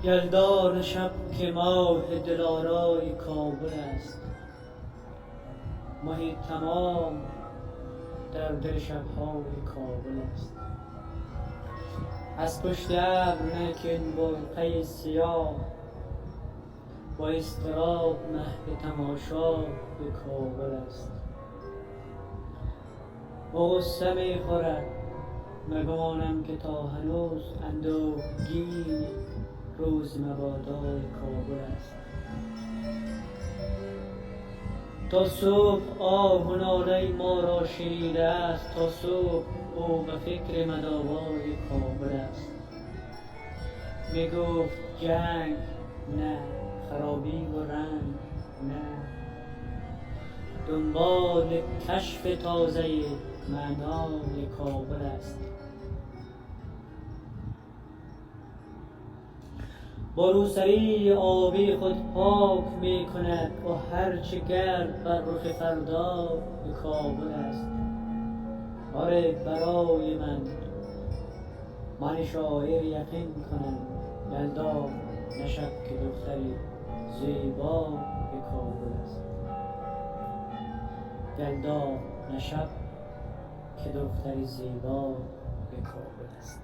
یلدار شب که ماه دلارای کابل است، ماهی تمام در دل شبهای کابل است. از پشت ابر نکن برقعی سیاه، با اضطراب محو تماشا به کابل است. با غصه می خورد مگانم که تا هنوز اندوهگین روز مبادای کابل است. تا صبح آه و ناله ما را شنیده است، تا صبح او به فکر مداوای کابل است. می گفت جنگ نه، خرابی و رنج نه، دنبال کشف تازه معنای کابل است. با روسری آبی خود پاک می کند و هرچه گرد بر رخ فردا به کابل است. آره برای من شاعر یقین کنم، یلدا نه شب که دختری زیبا به کابل است. یلدا نه شب که دختری زیبا به کابل است.